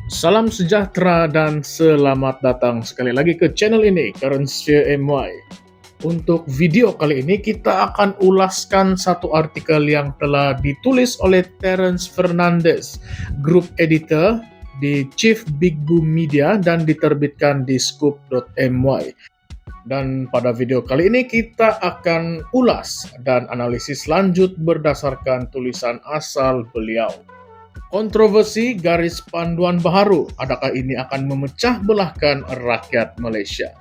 Salam sejahtera dan selamat datang sekali lagi ke channel ini, Currency MY. Untuk video kali ini kita akan ulaskan satu artikel yang telah ditulis oleh Terence Fernandez, Group Editor di Chief Big Boom Media dan diterbitkan di Scoop.my. Dan pada video kali ini kita akan ulas dan analisis lanjut berdasarkan tulisan asal beliau. Kontroversi garis panduan baharu, adakah ini akan memecah belahkan rakyat Malaysia?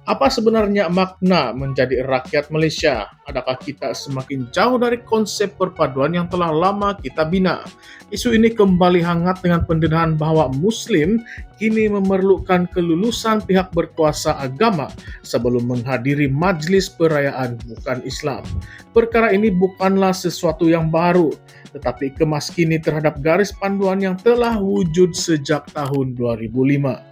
Apa sebenarnya makna menjadi rakyat Malaysia? Adakah kita semakin jauh dari konsep perpaduan yang telah lama kita bina? Isu ini kembali hangat dengan pendedahan bahwa Muslim kini memerlukan kelulusan pihak berkuasa agama sebelum menghadiri majlis perayaan bukan Islam. Perkara ini bukanlah sesuatu yang baru, tetapi kemas kini terhadap garis panduan yang telah wujud sejak tahun 2005.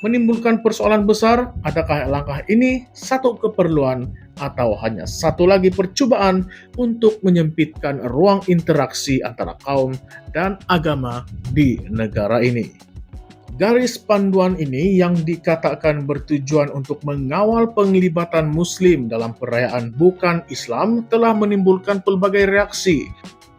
Menimbulkan persoalan besar, adakah langkah ini satu keperluan atau hanya satu lagi percobaan untuk menyempitkan ruang interaksi antara kaum dan agama di negara ini? Garis panduan ini yang dikatakan bertujuan untuk mengawal penglibatan Muslim dalam perayaan bukan Islam telah menimbulkan pelbagai reaksi.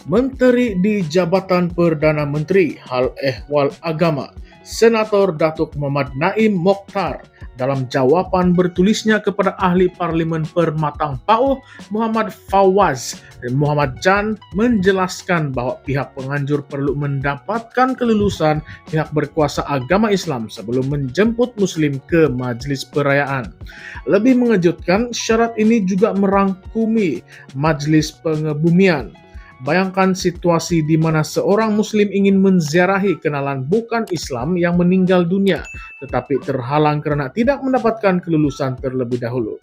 Menteri di Jabatan Perdana Menteri Hal Ehwal Agama, Senator Datuk Muhammad Naim Mokhtar, dalam jawapan bertulisnya kepada Ahli Parlimen Permatang Pauh Muhammad Fawaz Muhammad Jan, menjelaskan bahwa pihak penganjur perlu mendapatkan kelulusan pihak berkuasa agama Islam sebelum menjemput Muslim ke majlis perayaan. Lebih mengejutkan, syarat ini juga merangkumi majlis pengebumian. Bayangkan situasi di mana seorang Muslim ingin menziarahi kenalan bukan Islam yang meninggal dunia, tetapi terhalang karena tidak mendapatkan kelulusan terlebih dahulu.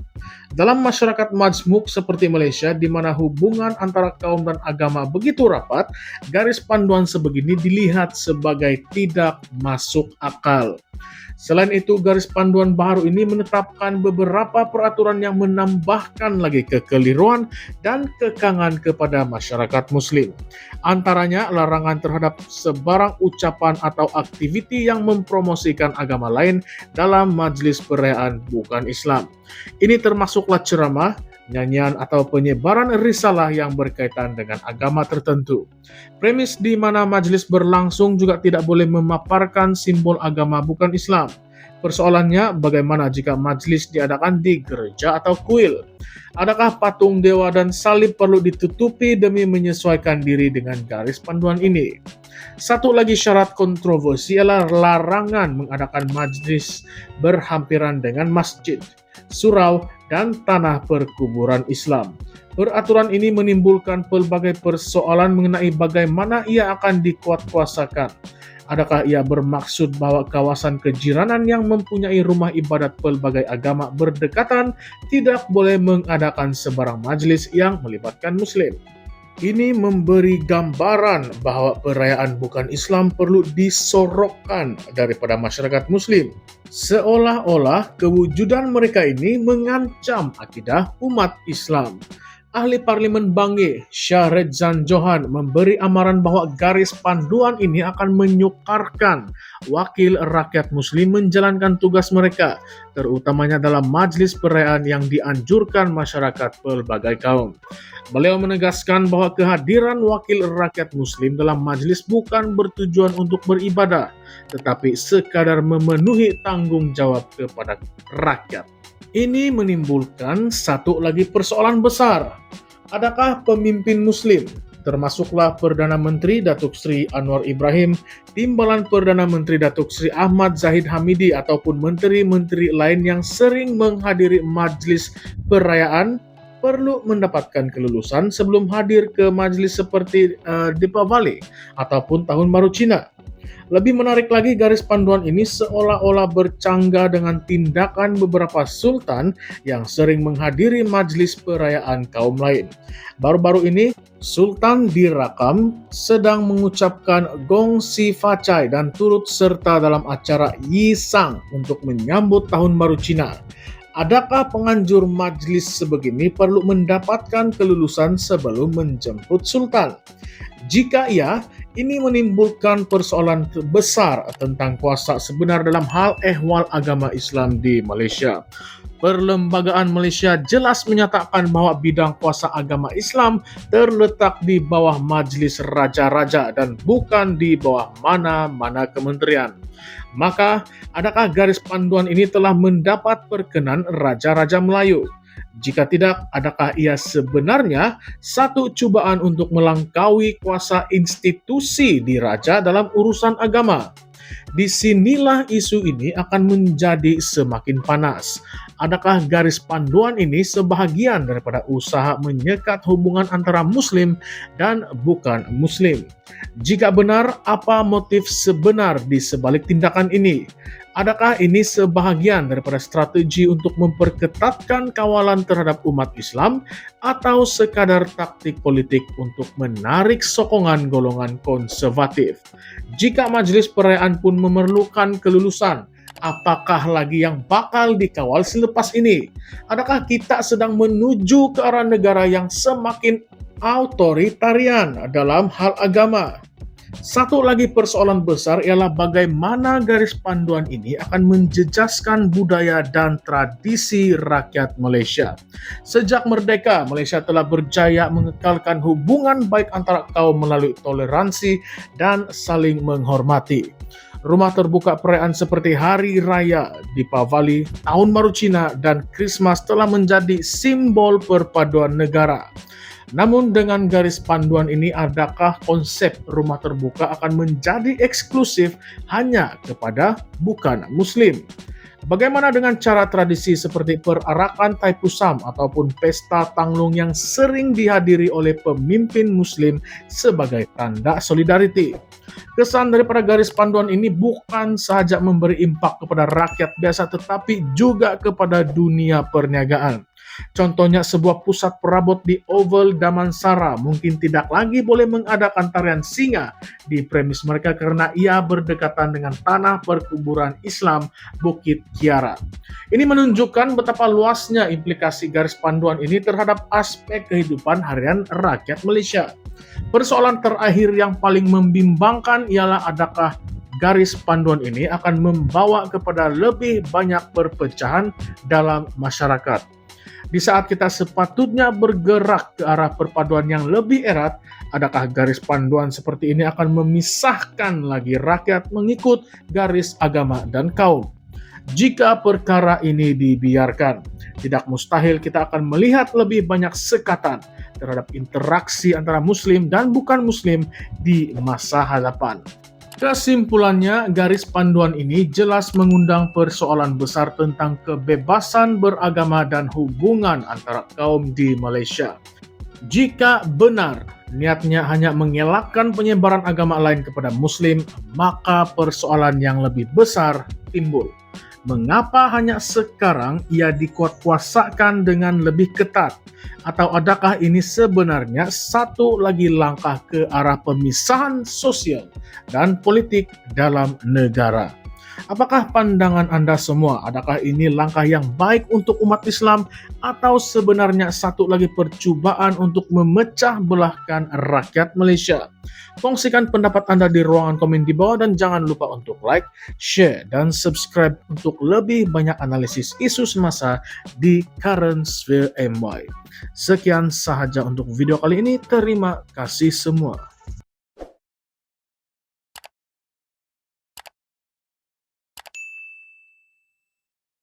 Dalam masyarakat majmuk seperti Malaysia, di mana hubungan antara kaum dan agama begitu rapat, garis panduan sebegini dilihat sebagai tidak masuk akal. Selain itu, garis panduan baru ini menetapkan beberapa peraturan yang menambahkan lagi kekeliruan dan kekangan kepada masyarakat Muslim. Antaranya, larangan terhadap sebarang ucapan atau aktiviti yang mempromosikan agama lain dalam majlis perayaan bukan Islam. Ini termasuklah ceramah, nyanyian atau penyebaran risalah yang berkaitan dengan agama tertentu. Premis di mana majelis berlangsung juga tidak boleh memaparkan simbol agama bukan Islam. Persoalannya, bagaimana jika majelis diadakan di gereja atau kuil? Adakah patung dewa dan salib perlu ditutupi demi menyesuaikan diri dengan garis panduan ini? Satu lagi syarat kontroversi adalah larangan mengadakan majelis berhampiran dengan masjid, surau, dan tanah perkuburan Islam. Peraturan ini menimbulkan pelbagai persoalan mengenai bagaimana ia akan dikuatkuasakan. Adakah ia bermaksud bahwa kawasan kejiranan yang mempunyai rumah ibadat pelbagai agama berdekatan tidak boleh mengadakan sebarang majlis yang melibatkan Muslim? Ini memberi gambaran bahwa perayaan bukan Islam perlu disorokkan daripada masyarakat Muslim. Seolah-olah kewujudan mereka ini mengancam akidah umat Islam. Ahli Parlimen Bangi, Syahrezan Johan, memberi amaran bahwa garis panduan ini akan menyukarkan wakil rakyat Muslim menjalankan tugas mereka, terutamanya dalam majlis perayaan yang dianjurkan masyarakat pelbagai kaum. Beliau menegaskan bahwa kehadiran wakil rakyat Muslim dalam majlis bukan bertujuan untuk beribadah, tetapi sekadar memenuhi tanggung jawab kepada rakyat. Ini menimbulkan satu lagi persoalan besar. Adakah pemimpin Muslim, termasuklah Perdana Menteri Datuk Seri Anwar Ibrahim, Timbalan Perdana Menteri Datuk Seri Ahmad Zahid Hamidi, ataupun menteri-menteri lain yang sering menghadiri majlis perayaan perlu mendapatkan kelulusan sebelum hadir ke majlis seperti Deepavali ataupun Tahun Baru Cina? Lebih menarik lagi, garis panduan ini seolah-olah bercanggah dengan tindakan beberapa sultan yang sering menghadiri majlis perayaan kaum lain. Baru-baru ini, Sultan dirakam sedang mengucapkan Gong Si Fa Cai dan turut serta dalam acara Yi Sang untuk menyambut Tahun Baru Cina. Adakah penganjur majlis sebegini perlu mendapatkan kelulusan sebelum menjemput sultan? Jika iya, Ini menimbulkan persoalan besar tentang kuasa sebenar dalam hal ehwal agama Islam di Malaysia. Perlembagaan Malaysia jelas menyatakan bahwa bidang kuasa agama Islam terletak di bawah Majlis Raja-Raja dan bukan di bawah mana-mana kementerian. Maka, adakah garis panduan ini telah mendapat perkenan Raja-Raja Melayu? Jika tidak, adakah ia sebenarnya satu cubaan untuk melangkaui kuasa institusi di raja dalam urusan agama? Disinilah isu ini akan menjadi semakin panas. Adakah garis panduan ini sebahagian daripada usaha menyekat hubungan antara Muslim dan bukan Muslim? Jika benar, apa motif sebenar di sebalik tindakan ini? Adakah ini sebahagian daripada strategi untuk memperketatkan kawalan terhadap umat Islam atau sekadar taktik politik untuk menarik sokongan golongan konservatif? Jika majelis perayaan pun memerlukan kelulusan, apakah lagi yang bakal dikawal selepas ini? Adakah kita sedang menuju ke arah negara yang semakin authoritarian dalam hal agama? Satu lagi persoalan besar ialah bagaimana garis panduan ini akan menjejaskan budaya dan tradisi rakyat Malaysia. Sejak merdeka, Malaysia telah berjaya mengekalkan hubungan baik antara kaum melalui toleransi dan saling menghormati. Rumah terbuka perayaan seperti Hari Raya Deepavali, Tahun Baru Cina, dan Krismas telah menjadi simbol perpaduan negara. Namun dengan garis panduan ini, adakah konsep rumah terbuka akan menjadi eksklusif hanya kepada bukan Muslim? Bagaimana dengan cara tradisi seperti perarakan Taipusam ataupun pesta Tanglung yang sering dihadiri oleh pemimpin Muslim sebagai tanda solidariti? Kesan daripada garis panduan ini bukan sahaja memberi impak kepada rakyat biasa tetapi juga kepada dunia perniagaan. Contohnya sebuah pusat perabot di Oval Damansara mungkin tidak lagi boleh mengadakan tarian singa di premis mereka karena ia berdekatan dengan tanah perkuburan Islam Bukit Kiara. Ini menunjukkan betapa luasnya implikasi garis panduan ini terhadap aspek kehidupan harian rakyat Malaysia. Persoalan terakhir yang paling membimbangkan ialah adakah garis panduan ini akan membawa kepada lebih banyak perpecahan dalam masyarakat. Di saat kita sepatutnya bergerak ke arah perpaduan yang lebih erat, adakah garis panduan seperti ini akan memisahkan lagi rakyat mengikut garis agama dan kaum? Jika perkara ini dibiarkan, tidak mustahil kita akan melihat lebih banyak sekatan terhadap interaksi antara Muslim dan bukan Muslim di masa hadapan. Kesimpulannya, garis panduan ini jelas mengundang persoalan besar tentang kebebasan beragama dan hubungan antara kaum di Malaysia. Jika benar niatnya hanya mengelakkan penyebaran agama lain kepada Muslim, maka persoalan yang lebih besar timbul. Mengapa hanya sekarang ia dikuatkuasakan dengan lebih ketat? Atau adakah ini sebenarnya satu lagi langkah ke arah pemisahan sosial dan politik dalam negara? Apakah pandangan Anda semua? Adakah ini langkah yang baik untuk umat Islam atau sebenarnya satu lagi percubaan untuk memecah belahkan rakyat Malaysia? Kongsikan pendapat Anda di ruangan komen di bawah dan jangan lupa untuk like, share, dan subscribe untuk lebih banyak analisis isu semasa di Current Sphere MY. Sekian sahaja untuk video kali ini. Terima kasih semua.